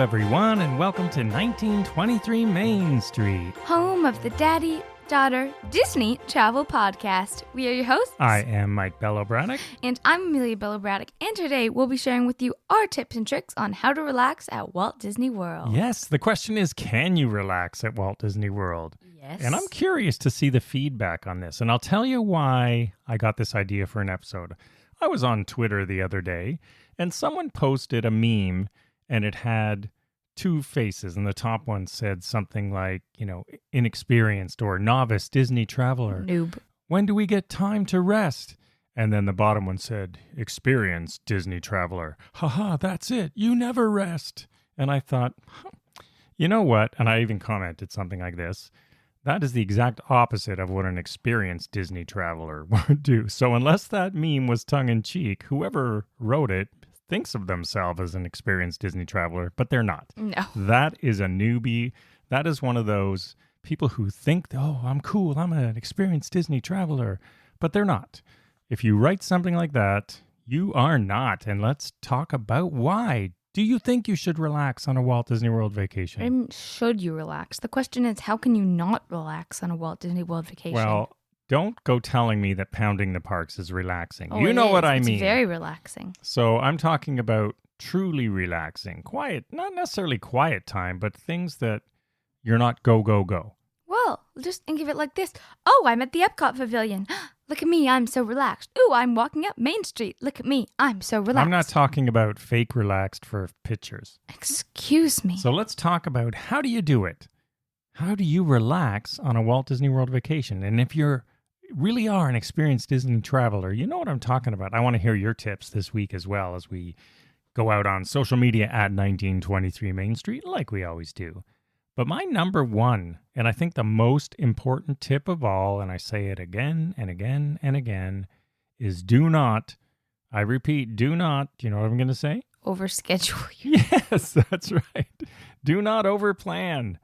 everyone, and welcome to 1923 Main Street. Home of the Daddy-Daughter Disney Travel Podcast. We are your hosts. I am Mike Bello-Braddock. And I'm Amelia Bello-Braddock. And today we'll be sharing with you our tips and tricks on how to relax at Walt Disney World. Yes, the question is, can you relax at Walt Disney World? Yes. And I'm curious to see the feedback on this. And I'll tell you why I got this idea for an episode. I was on Twitter the other day, and someone posted a meme, and it had two faces, and the top one said something like, inexperienced or novice Disney traveler. Noob. When do we get time to rest? And then the bottom one said, experienced Disney traveler. Haha, that's it. You never rest. And I thought, you know what? And I even commented something like this. That is the exact opposite of what an experienced Disney traveler would do. So unless that meme was tongue-in-cheek, whoever wrote it thinks of themselves as an experienced Disney traveler, but they're not. No. That is a newbie. That is one of those people who think, oh, I'm cool, I'm an experienced Disney traveler, but they're not. If you write something like that, you are not. And let's talk about why. Do you think you should relax on a Walt Disney World vacation? And should you relax? The question is, how can you not relax on a Walt Disney World vacation? Well, don't go telling me that pounding the parks is relaxing. Oh, you know what I mean. It's very relaxing. So I'm talking about truly relaxing. Quiet, not necessarily quiet time, but things that you're not go, go, go. Well, just think of it like this. Oh, I'm at the Epcot Pavilion. Look at me, I'm so relaxed. Ooh, I'm walking up Main Street. Look at me, I'm so relaxed. I'm not talking about fake relaxed for pictures. Excuse me. So let's talk about, how do you do it? How do you relax on a Walt Disney World vacation? And if you're really are an experienced Disney traveler, you know what I'm talking about. I want to hear your tips this week as well as we go out on social media at 1923 Main Street, like we always do. But my number one, and I think the most important tip of all, and I say it again and again and again, is do not, I repeat, do not, do you know what I'm going to say? Overschedule. Yes, that's right. Do not overplan.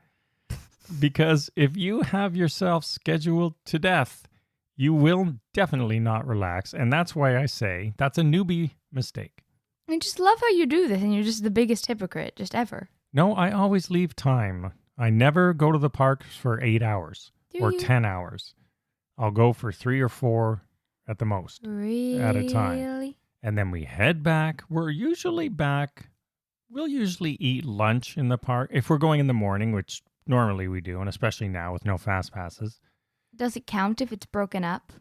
Because if you have yourself scheduled to death, you will definitely not relax. And that's why I say that's a newbie mistake. I just love how you do this, and you're just the biggest hypocrite, just ever. No, I always leave time. I never go to the parks for 8 hours or 10 hours. I'll go for 3 or 4 at the most at a time. And then we head back. We're usually back. We'll usually eat lunch in the park if we're going in the morning, which normally we do, and especially now with no fast passes. Does it count if it's broken up?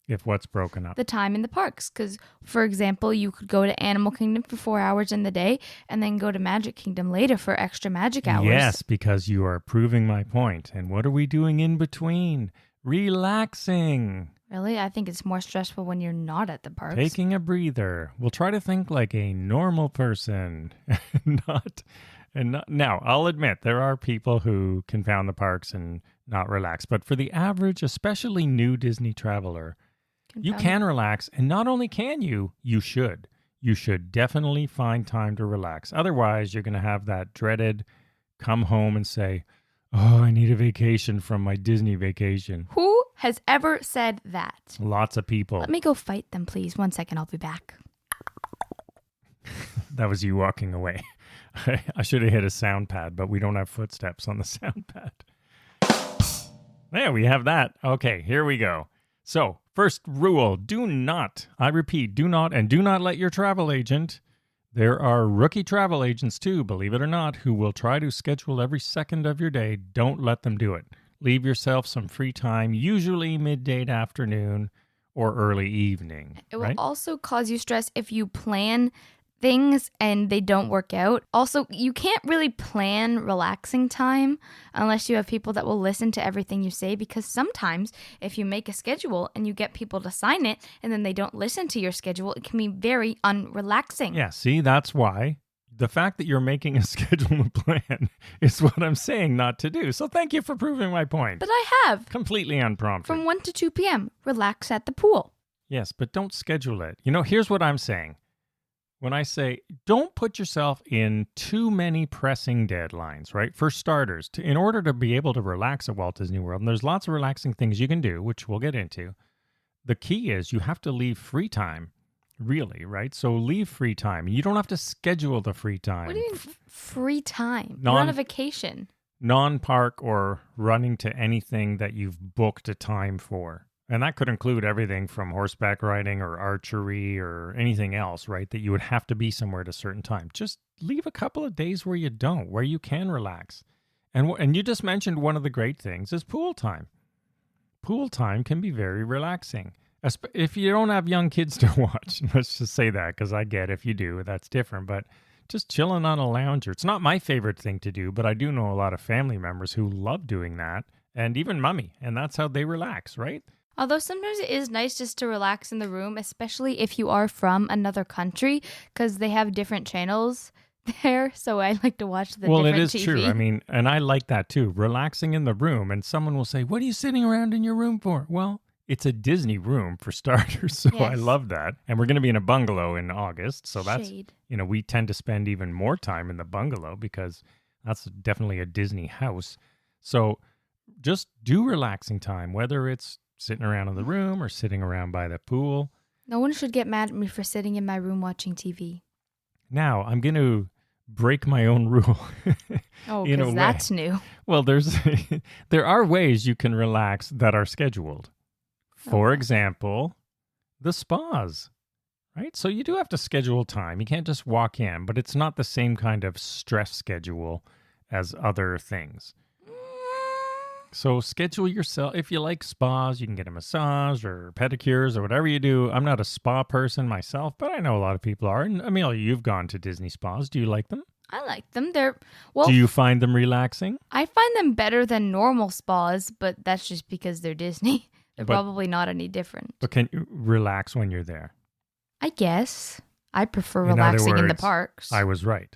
If what's broken up? The time in the parks. Because, for example, you could go to Animal Kingdom for 4 hours in the day and then go to Magic Kingdom later for extra magic hours. Yes, because you are proving my point. And what are we doing in between? Relaxing. Really? I think it's more stressful when you're not at the parks. Taking a breather. We'll try to think like a normal person. Now, I'll admit, there are people who can pound the parks and not relax. But for the average, especially new Disney traveler, you can relax. And not only can you, you should. You should definitely find time to relax. Otherwise, you're going to have that dreaded come home and say, oh, I need a vacation from my Disney vacation. Who has ever said that? Lots of people. Let me go fight them, please. 1 second, I'll be back. That was you walking away. I should have hit a sound pad, but we don't have footsteps on the sound pad. There, we have that. Okay, here we go. So, first rule, do not, I repeat, do not let your travel agent. There are rookie travel agents too, believe it or not, who will try to schedule every second of your day. Don't let them do it. Leave yourself some free time, usually midday to afternoon or early evening. It will also cause you stress if you plan things and they don't work out. Also, you can't really plan relaxing time unless you have people that will listen to everything you say, because sometimes if you make a schedule and you get people to sign it and then they don't listen to your schedule, it can be very unrelaxing. Yeah, see, that's why the fact that you're making a schedule and plan is what I'm saying not to do. So thank you for proving my point. But I have. Completely unprompted. From 1 to 2 p.m., relax at the pool. Yes, but don't schedule it. Here's what I'm saying. When I say don't put yourself in too many pressing deadlines, right? For starters, in order to be able to relax at Walt Disney World, and there's lots of relaxing things you can do, which we'll get into, the key is you have to leave free time really, right? So leave free time. You don't have to schedule the free time. What do you mean free time? You're on a vacation. Non-park or running to anything that you've booked a time for. And that could include everything from horseback riding or archery or anything else, right? That you would have to be somewhere at a certain time. Just leave a couple of days where you don't, where you can relax. And you just mentioned one of the great things is pool time. Pool time can be very relaxing. If you don't have young kids to watch, let's just say that, because I get if you do, that's different. But just chilling on a lounger. It's not my favorite thing to do, but I do know a lot of family members who love doing that, and even mommy, and that's how they relax, right? Although sometimes it is nice just to relax in the room, especially if you are from another country, because they have different channels there. So I like to watch the different TV. Well, it is true. I mean, and I like that too. Relaxing in the room, and someone will say, "What are you sitting around in your room for?" Well, it's a Disney room for starters, so I love that. And we're going to be in a bungalow in August, so that's, we tend to spend even more time in the bungalow because that's definitely a Disney house. So just do relaxing time, whether it's sitting around in the room or sitting around by the pool. No one should get mad at me for sitting in my room watching TV. Now, I'm going to break my own rule. Oh, because that's new. Well, there are ways you can relax that are scheduled. For example, the spas, right? So you do have to schedule time. You can't just walk in, but it's not the same kind of stress schedule as other things. So schedule yourself. If you like spas, you can get a massage or pedicures or whatever you do. I'm not a spa person myself, but I know a lot of people are. And Amelia, you've gone to Disney spas. Do you like them? I like them. Do you find them relaxing? I find them better than normal spas, but that's just because they're Disney. They're probably not any different. But can you relax when you're there? I guess. I prefer relaxing in the parks. I was right.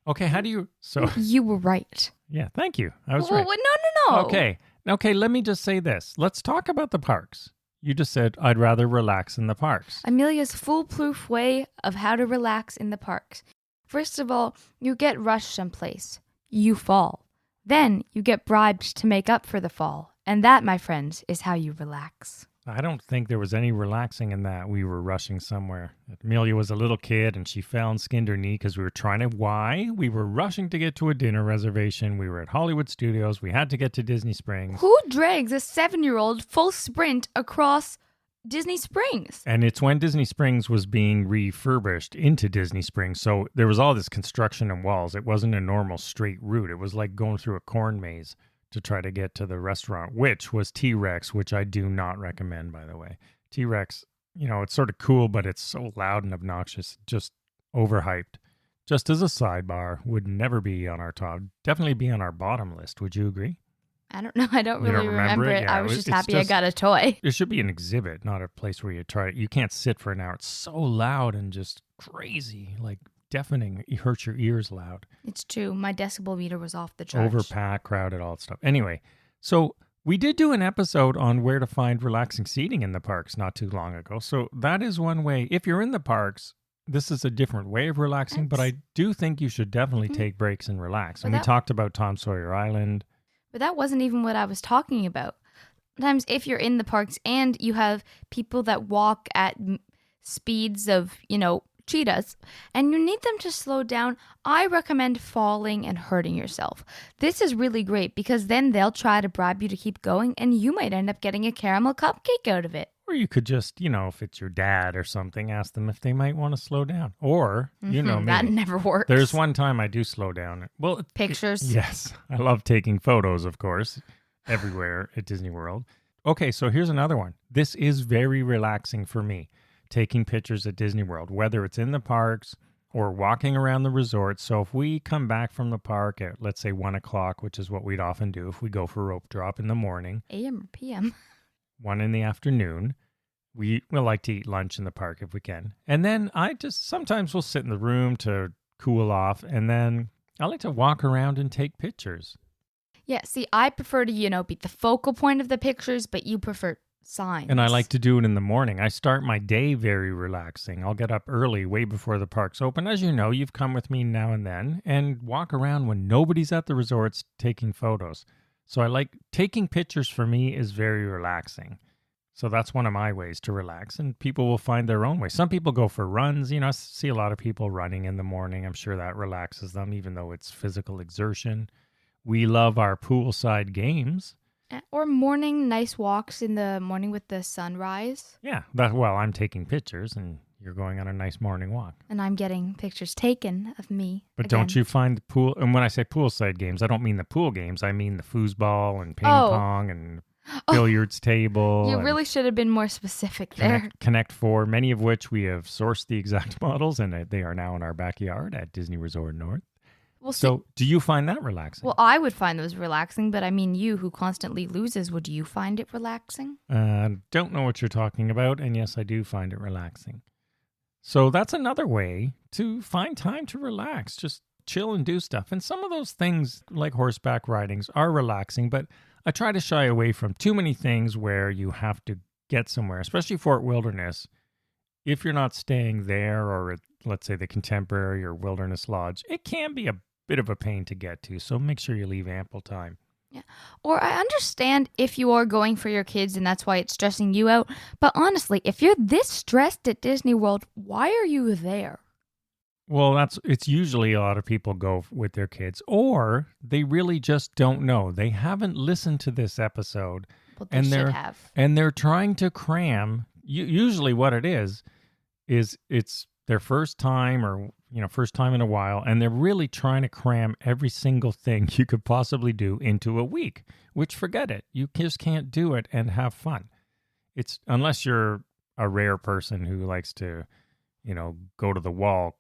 Okay, how do you... So you were right. Yeah, thank you. I was right. No. Okay, let me just say this. Let's talk about the parks. You just said, I'd rather relax in the parks. Amelia's foolproof way of how to relax in the parks. First of all, you get rushed someplace. You fall. Then you get bribed to make up for the fall. And that, my friends, is how you relax. I don't think there was any relaxing in that. We were rushing somewhere. Amelia was a little kid and she fell and skinned her knee because we were trying to... Why? We were rushing to get to a dinner reservation. We were at Hollywood Studios. We had to get to Disney Springs. Who drags a 7-year-old full sprint across Disney Springs? And it's when Disney Springs was being refurbished into Disney Springs. So there was all this construction and walls. It wasn't a normal straight route. It was like going through a corn maze to try to get to the restaurant, which was T-Rex, which I do not recommend, by the way. T-Rex, it's sort of cool, but it's so loud and obnoxious, just overhyped. Just as a sidebar, would never be on our top, definitely be on our bottom list. Would you agree? I don't know. I don't really remember it. Yeah, I was just happy I got a toy. It should be an exhibit, not a place where you try it. You can't sit for an hour. It's so loud and just crazy, like deafening. It hurts your ears loud. It's true. My decibel meter was off the charts. Overpacked, crowded, all that stuff. Anyway, so we did do an episode on where to find relaxing seating in the parks not too long ago. So that is one way. If you're in the parks, this is a different way of relaxing, but I do think you should definitely take breaks and relax. And we talked about Tom Sawyer Island. But that wasn't even what I was talking about. Sometimes if you're in the parks and you have people that walk at speeds of, cheetahs, and you need them to slow down, I recommend falling and hurting yourself. This is really great because then they'll try to bribe you to keep going and you might end up getting a caramel cupcake out of it. Or you could just, if it's your dad or something, ask them if they might want to slow down. Or, me. That never works. There's one time I do slow down. Well, pictures? Yes. I love taking photos, of course, everywhere at Disney World. Okay, so here's another one. This is very relaxing for me. Taking pictures at Disney World, whether it's in the parks or walking around the resort. So if we come back from the park at, let's say, 1 o'clock, which is what we'd often do if we go for rope drop in the morning. AM or PM? 1 in the afternoon. We like to eat lunch in the park if we can. And then sometimes we'll sit in the room to cool off. And then I like to walk around and take pictures. Yeah, see, I prefer to, be the focal point of the pictures, but you prefer signs. And I like to do it in the morning. I start my day very relaxing. I'll get up early, way before the parks open. As you know, you've come with me now and then, and walk around when nobody's at the resorts taking photos. So I like taking pictures. For me is very relaxing. So that's one of my ways to relax, and people will find their own way. Some people go for runs. I see a lot of people running in the morning. I'm sure that relaxes them, even though it's physical exertion. We love our poolside games. Or morning nice walks in the morning with the sunrise. Yeah, I'm taking pictures, and you're going on a nice morning walk. And I'm getting pictures taken of me. But again. Don't you find the pool, and when I say poolside games, I don't mean the pool games. I mean the foosball and ping pong and billiards table. You really should have been more specific there. Connect Four, many of which we have sourced the exact models, and they are now in our backyard at Disney Resort North. Well, so do you find that relaxing? Well, I would find those relaxing, but I mean, you who constantly loses, would you find it relaxing? Don't know what you're talking about, and yes, I do find it relaxing. So that's another way to find time to relax, just chill and do stuff. And some of those things, like horseback ridings, are relaxing, but I try to shy away from too many things where you have to get somewhere, especially Fort Wilderness. If you're not staying there or at, let's say, the Contemporary or Wilderness Lodge, it can be a bit of a pain to get to, so make sure you leave ample time. Yeah. Or I understand if you are going for your kids and that's why it's stressing you out, but honestly, if you're this stressed at Disney World, why are you there? Well, it's usually a lot of people go with their kids, or they really just don't know. They haven't listened to this episode, well, they should have. And they're trying to cram. Usually what it is it's their first time or first time in a while, and they're really trying to cram every single thing you could possibly do into a week, which forget it. You just can't do it and have fun. It's unless you're a rare person who likes to, go to the wall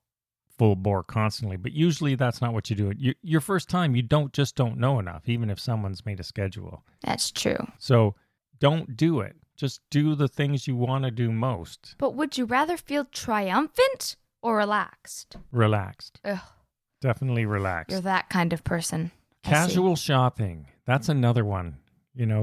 full bore constantly, but usually that's not what you do. Your first time, you don't know enough, even if someone's made a schedule. That's true. So don't do it. Just do the things you want to do most. But would you rather feel triumphant or relaxed? Relaxed. Ugh. Definitely relaxed. You're that kind of person. Casual shopping. That's another one.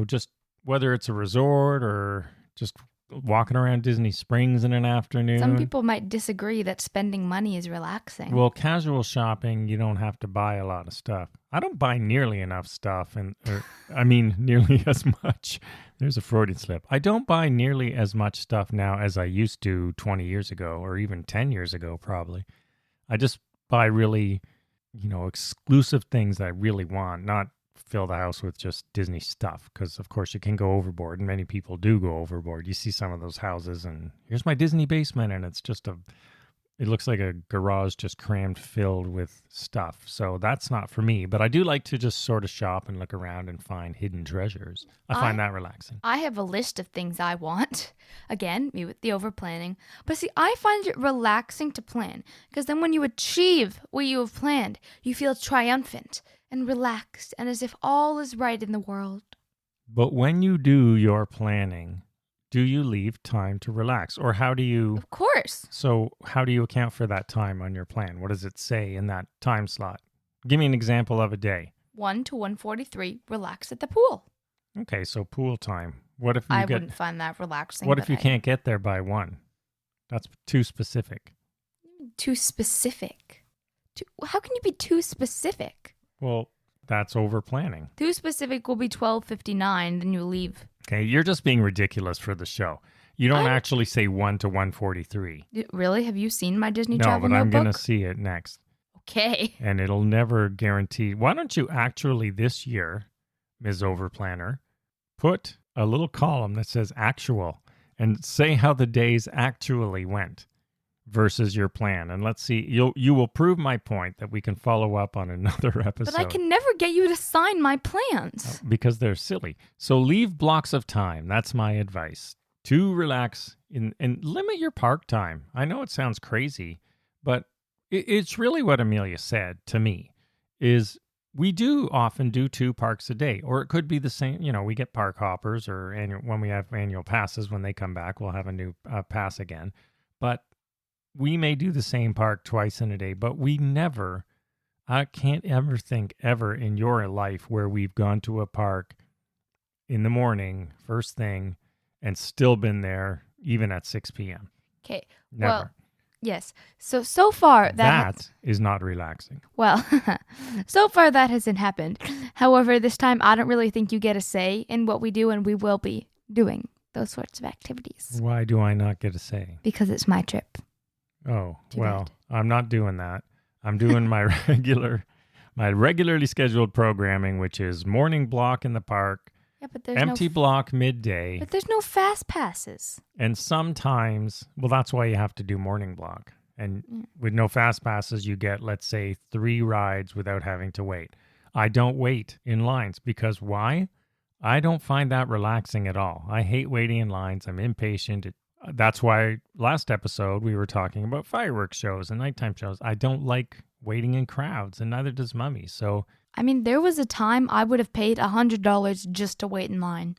Just whether it's a resort or just walking around Disney Springs in an afternoon. Some people might disagree that spending money is relaxing. Well, casual shopping, you don't have to buy a lot of stuff. I don't buy nearly enough stuff, nearly as much. There's a Freudian slip. I don't buy nearly as much stuff now as I used to 20 years ago, or even 10 years ago, probably. I just buy really, exclusive things that I really want, not fill the house with just Disney stuff, because of course you can go overboard, and many people do go overboard. You see some of those houses, and here's my Disney basement, and it's just it looks like a garage just crammed filled with stuff. So that's not for me, but I do like to just sort of shop and look around and find hidden treasures. I find that relaxing. I have a list of things I want. Again, me with the over planning. But see, I find it relaxing to plan, because then when you achieve what you have planned, you feel triumphant and relaxed and as if all is right in the world. But when you do your planning, do you leave time to relax? Or how do you... Of course. So how do you account for that time on your plan? What does it say in that time slot? Give me an example of a day. 1 to 1:43, relax at the pool. Okay, so pool time. What if you wouldn't find that relaxing. What if you can't get there by 1? That's too specific. Too specific? How can you be too specific? Well, that's over planning. Too specific will be 12:59, then you leave. Okay, you're just being ridiculous for the show. You don't actually say 1 to 1:43. Really? Have you seen my Disney travel notebook? No, but I'm going to see it next. Okay. And it'll never guarantee. Why don't you actually this year, Ms. Overplanner, put a little column that says actual and say how the days actually went versus your plan. And let's see, you will prove my point that we can follow up on another episode. But I can never get you to sign my plans. Because they're silly. So leave blocks of time. That's my advice. To relax and limit your park time. I know it sounds crazy, but it's really what Amelia said to me, is we do often do 2 parks a day, or it could be the same. We get park hoppers or when we have annual passes, when they come back, we'll have a new pass again. But we may do the same park twice in a day, but I can't ever think ever in your life where we've gone to a park in the morning, first thing, and still been there even at 6 p.m. Okay. Never. Well, yes. So far that is not relaxing. Well, so far that hasn't happened. However, this time I don't really think you get a say in what we do, and we will be doing those sorts of activities. Why do I not get a say? Because it's my trip. Oh, Too well, bad. I'm not doing that. I'm doing my regularly scheduled programming, which is morning block in the park, Yeah, but there's empty block midday, But there's no fast passes. and sometimes, well, that's why you have to do morning block. And with no fast passes, you get, let's say, 3 rides without having to wait. I don't wait in lines because why? I don't find that relaxing at all. I hate waiting in lines. I'm impatient. That's why last episode we were talking about fireworks shows and nighttime shows. I don't like waiting in crowds, and neither does Mummy. So, I mean, there was a time I would have paid $100 just to wait in line.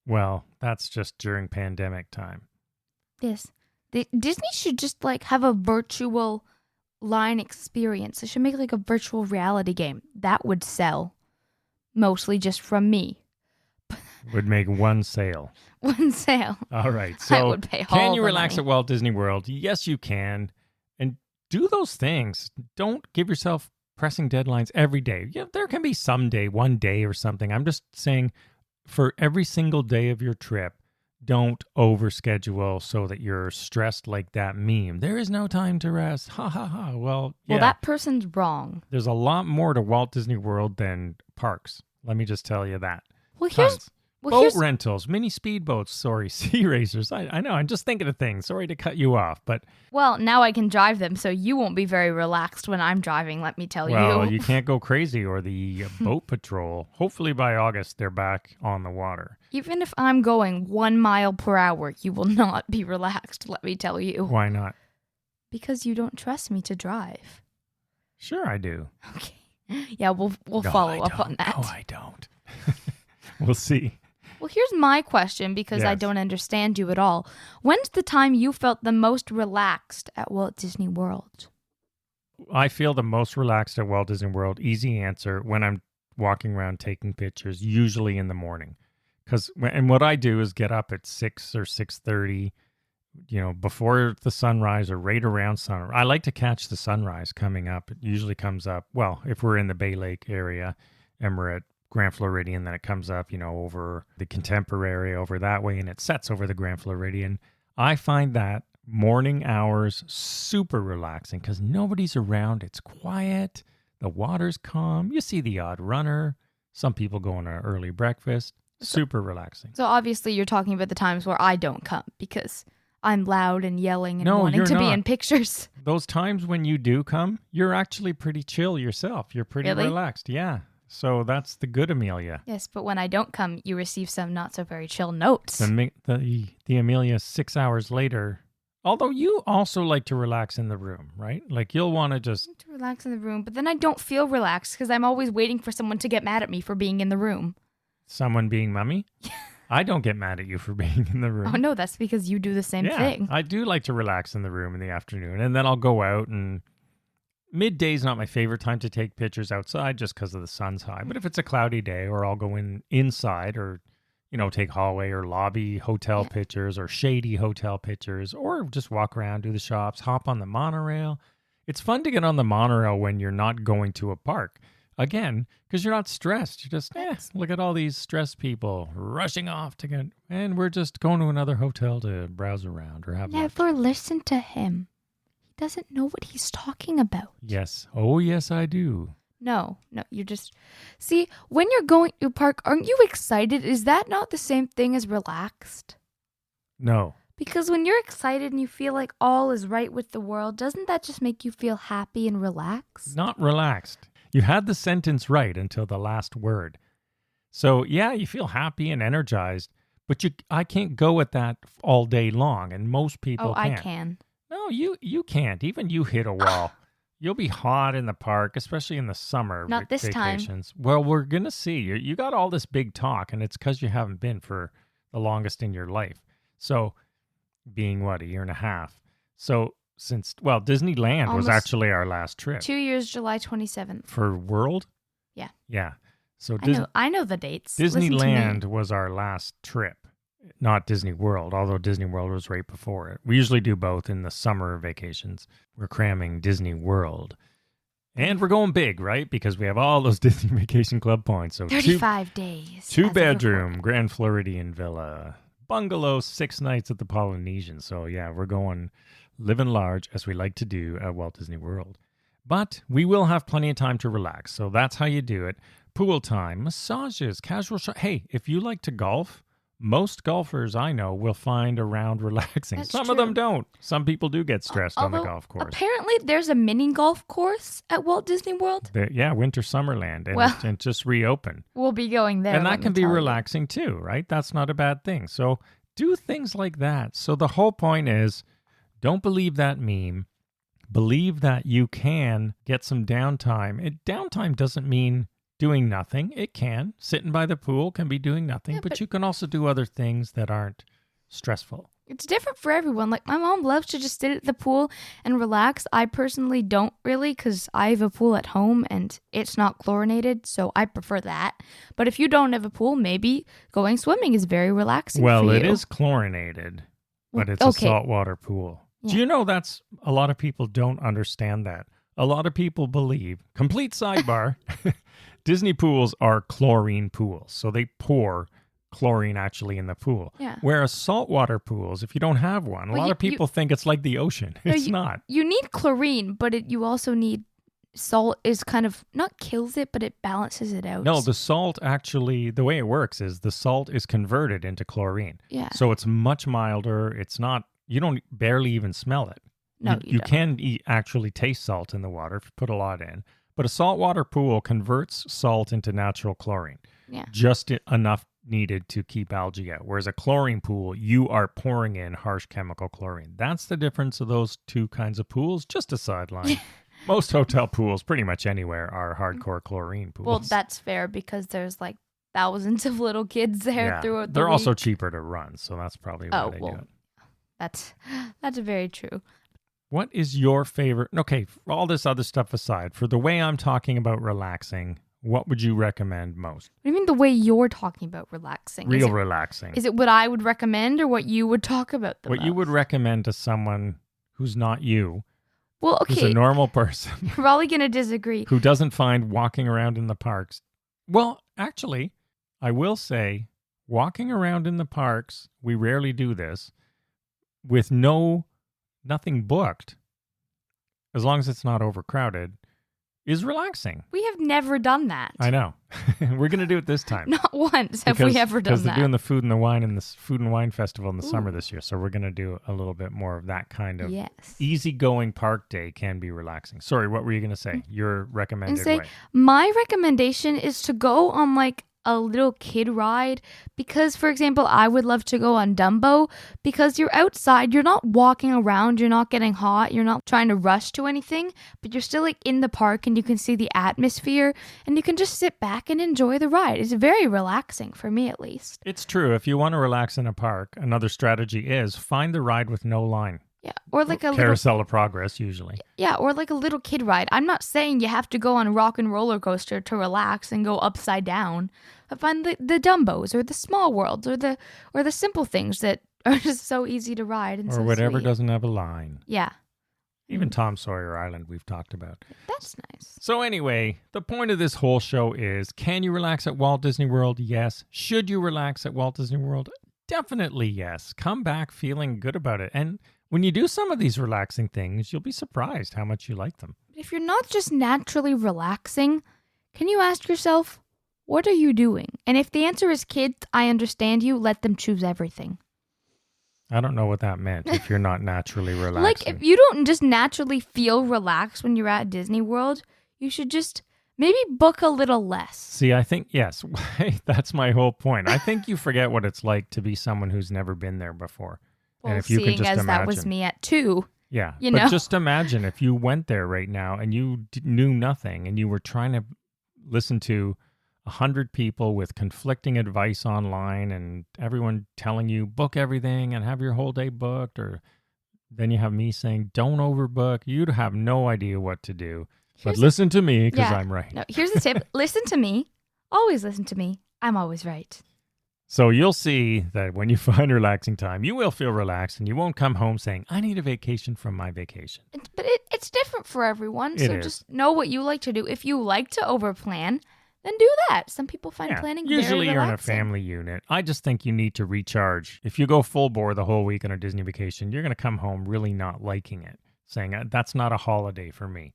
well, that's just during pandemic time. Yes. Disney should just have a virtual line experience. They should make a virtual reality game. That would sell. Mostly just from me. Would make one sale. One sale. All right. I So, would pay all can you the relax money. at Walt Disney World? Yes, you can. And do those things. Don't give yourself pressing deadlines every day. Yeah, there can be some day, one day or something. I'm just saying for every single day of your trip, don't overschedule so that you're stressed like that meme. There is no time to rest. Ha ha ha. Well, yeah. Well, that person's wrong. There's a lot more to Walt Disney World than parks. Let me just tell you that. Well, Tons. Well, Boat rentals, mini speedboats, sea racers. I know, I'm just thinking of things. Sorry to cut you off, but Well, now I can drive them, so you won't be very relaxed when I'm driving, let me tell well, you. you can't go crazy or the boat patrol. Hopefully by August, they're back on the water. Even if I'm going 1 mile per hour, you will not be relaxed, let me tell you. Why not? Because you don't trust me to drive. Sure, I do. Okay. Yeah, we'll No, follow I up on don't. that. No, I don't. We'll see. Well, here's my question because I Yes. don't understand you at all. When's the time you felt the most relaxed at Walt Disney World? I feel the most relaxed at Walt Disney World. Easy answer, when I'm walking around taking pictures, usually in the morning. And what I do is get up at 6 or 6:30, before the sunrise or right around sunrise. I like to catch the sunrise coming up. It usually comes up, well, if we're in the Bay Lake area and we're at Grand Floridian, then it comes up, over the Contemporary over that way, and it sets over the Grand Floridian. I find that morning hours super relaxing because nobody's around. It's quiet. The water's calm. You see the odd runner. Some people go on an early breakfast. Super relaxing. So obviously you're talking about the times where I don't come because I'm loud and yelling and No, wanting you're to be not. in pictures. Those times when you do come, you're actually pretty chill yourself. You're pretty Really? relaxed. Yeah. So that's the good Amelia. Yes, but when I don't come, you receive some not so very chill notes. The Amelia 6 hours later. Although you also like to relax in the room, right? Like you'll want to just... To relax in the room, but then I don't feel relaxed because I'm always waiting for someone to get mad at me for being in the room. Someone being Mummy? I don't get mad at you for being in the room. Oh no, that's because you do the same thing. I do like to relax in the room in the afternoon. And then I'll go out, and midday's not my favorite time to take pictures outside just because of the sun's high. But if it's a cloudy day, or I'll go inside or, take hallway or lobby hotel pictures or shady hotel pictures, or just walk around, do the shops, hop on the monorail. It's fun to get on the monorail when you're not going to a park. Again, because you're not stressed. You're just, look at all these stressed people rushing off and we're just going to another hotel to browse around or have lunch. Never listen to him. He doesn't know what he's talking about. Yes. Oh, yes, I do. No, you're just... See, when you're going to a park, aren't you excited? Is that not the same thing as relaxed? No. Because when you're excited and you feel like all is right with the world, doesn't that just make you feel happy and relaxed? Not relaxed. You had the sentence right until the last word. So, yeah, you feel happy and energized, but I can't go at that all day long, and most people I can't. can. No, you can't. Even you hit a wall. You'll be hot in the park, especially in the summer Not this time. vacations. Well, we're going to see. You got all this big talk, and it's because you haven't been for the longest in your life. So, being what, a year and a half. So, Disneyland was Almost actually our last trip. 2 years, July 27th. For World? Yeah. Yeah. So I know the dates. Listen to me. Disneyland was our last trip, not Disney World, although Disney World was right before it. We usually do both in the summer vacations. We're cramming Disney World. And we're going big, right? Because we have all those Disney Vacation Club points. So 35 days. as of two-bedroom recording. Grand Floridian villa, bungalow, 6 nights at the Polynesian. So yeah, we're going living large as we like to do at Walt Disney World. But we will have plenty of time to relax. So that's how you do it. Pool time, massages, casual Hey, if you like to golf, most golfers I know will find a round relaxing. That's Some true. of them don't. Some people do get stressed on the Although, golf course. Apparently, there's a mini golf course at Walt Disney World. Yeah, Winter Summerland, and Well, it just reopened. We'll be going there. And let that me can be tell you. relaxing too, right? That's not a bad thing. So do things like that. So the whole point is, don't believe that meme. Believe that you can get some downtime. Downtime doesn't mean doing nothing. It can. Sitting by the pool can be doing nothing, Yeah, but but you can also do other things that aren't stressful. It's different for everyone. Like, my mom loves to just sit at the pool and relax. I personally don't really, because I have a pool at home and it's not chlorinated, so I prefer that. But if you don't have a pool, maybe going swimming is very relaxing for Well, you. it is chlorinated, but it's Okay. a saltwater pool. Yeah. Do you know that's a lot of people don't understand that? A lot of people believe, complete sidebar, Disney pools are chlorine pools. So they pour chlorine actually in the pool. Yeah. Whereas saltwater pools, if you don't have one, a Well, lot of people think it's like the ocean. No, It's not. You need chlorine, but you also need salt. Is kind of not kills it, but it balances it out. No, the salt actually, the way it works is the salt is converted into chlorine. Yeah. So it's much milder. It's not, you don't barely even smell it. No, you don't. can actually taste salt in the water if you put a lot in. But a saltwater pool converts salt into natural chlorine. Yeah. Just enough needed to keep algae out. Whereas a chlorine pool, you are pouring in harsh chemical chlorine. That's the difference of those two kinds of pools. Just a sideline. Most hotel pools, pretty much anywhere, are hardcore chlorine pools. Well, that's fair because there's like thousands of little kids there throughout the They're also week. cheaper to run, so that's probably why they do it. That's very true. What is your favorite? Okay, for all this other stuff aside, for the way I'm talking about relaxing, what would you recommend most? What do you mean the way you're talking about relaxing? Real relaxing. Is it what I would recommend or what you would talk about the What you would most? recommend to someone who's not you, Well, who's okay, a normal person, you're probably going to disagree. who doesn't find walking around in the parks. Well, actually, I will say walking around in the parks, we rarely do this, with nothing booked, as long as it's not overcrowded, is relaxing. We have never done that. I know. We're going to do it this time. Not once have we ever done because they're that. doing the food and wine festival in the summer this year. So we're going to do a little bit more of that kind of Yes. easygoing park day can be relaxing. Sorry, what were you going to say? Your recommended say, way. My recommendation is to go on like a little kid ride because, for example, I would love to go on Dumbo because you're outside, you're not walking around, you're not getting hot, you're not trying to rush to anything, but you're still like in the park and you can see the atmosphere and you can just sit back and enjoy the ride. It's very relaxing for me, at least. It's true. If you want to relax in a park, another strategy is find the ride with no line. Yeah, or like a little Carousel of Progress, usually. Yeah, or like a little kid ride. I'm not saying you have to go on a rock and roller coaster to relax and go upside down. But find the Dumbos or the Small Worlds or the simple things that are just so easy to ride and Or so whatever sweet. doesn't have a line. Yeah, Even Tom Sawyer Island we've talked about. that's nice. So anyway, the point of this whole show is, can you relax at Walt Disney World? Yes. Should you relax at Walt Disney World? Definitely yes. Come back feeling good about it. And when you do some of these relaxing things, you'll be surprised how much you like them. If you're not just naturally relaxing, can you ask yourself, what are you doing? And if the answer is kids, I understand you. Let them choose everything. I don't know what that meant if you're not naturally relaxing. Like, if you don't just naturally feel relaxed when you're at Disney World, you should just maybe book a little less. See, I think, yes, that's my whole point. I think you forget what it's like to be someone who's never been there before. Well, and if you seeing could just as imagine. that was me at 2. Yeah, you but know? just imagine if you went there right now and you knew nothing and you were trying to listen to 100 people with conflicting advice online and everyone telling you book everything and have your whole day booked, or then you have me saying don't overbook. You'd have no idea what to do. But listen to me because I'm right. No, here's the tip. Listen to me. Always listen to me. I'm always right. So you'll see that when you find relaxing time, you will feel relaxed and you won't come home saying, I need a vacation from my vacation. But it's different for everyone. It So is. just know what you like to do. If you like to overplan, then do that. Some people find planning usually very you're in a relaxing. family unit. I just think you need to recharge. If you go full bore the whole week on a Disney vacation, you're going to come home really not liking it, saying, that's not a holiday for me.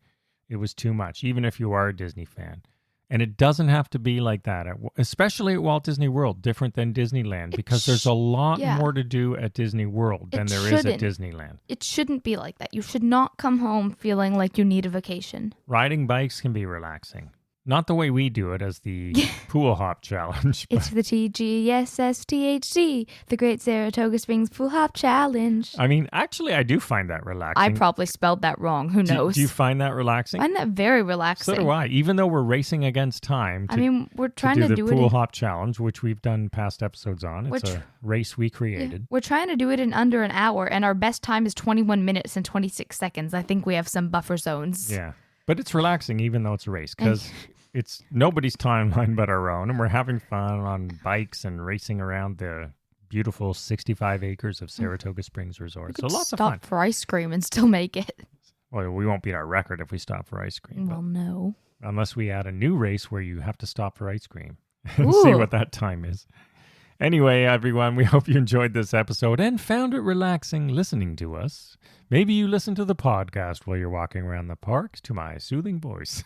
It was too much, even if you are a Disney fan. And it doesn't have to be like that, especially at Walt Disney World, different than Disneyland, because there's a lot more to do at Disney World than there is at Disneyland. It shouldn't be like that. You should not come home feeling like you need a vacation. Riding bikes can be relaxing. Not the way we do it as the pool hop challenge. It's the TGSSTHC, the Great Saratoga Springs Pool Hop Challenge. I mean, actually, I do find that relaxing. I probably spelled that wrong. Who knows? Do you find that relaxing? I find that very relaxing. So do I. Even though we're racing against time. We're trying to do the pool hop challenge, which we've done past episodes on. It's a race we created. Yeah. We're trying to do it in under an hour, and our best time is 21 minutes and 26 seconds. I think we have some buffer zones. Yeah. But it's relaxing even though it's a race because it's nobody's timeline but our own. And we're having fun on bikes and racing around the beautiful 65 acres of Saratoga Springs Resort. So lots of fun. Stop for ice cream and still make it. Well, we won't beat our record if we stop for ice cream. Well, no. Unless we add a new race where you have to stop for ice cream and see what that time is. Anyway, everyone, we hope you enjoyed this episode and found it relaxing listening to us. Maybe you listen to the podcast while you're walking around the parks to my soothing voice.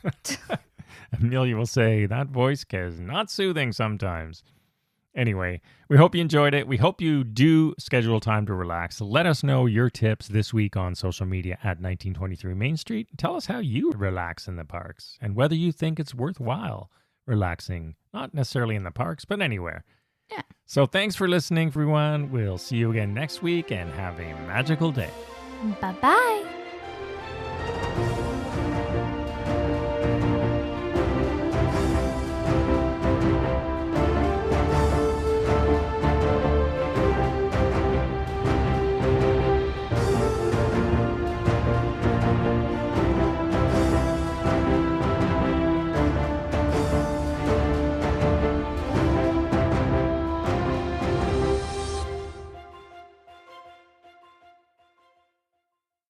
Amelia will say, that voice is not soothing sometimes. Anyway, we hope you enjoyed it. We hope you do schedule time to relax. Let us know your tips this week on social media at 1923 Main Street. Tell us how you relax in the parks and whether you think it's worthwhile relaxing, not necessarily in the parks, but anywhere. Yeah. So thanks for listening, everyone. We'll see you again next week and have a magical day. Bye-bye.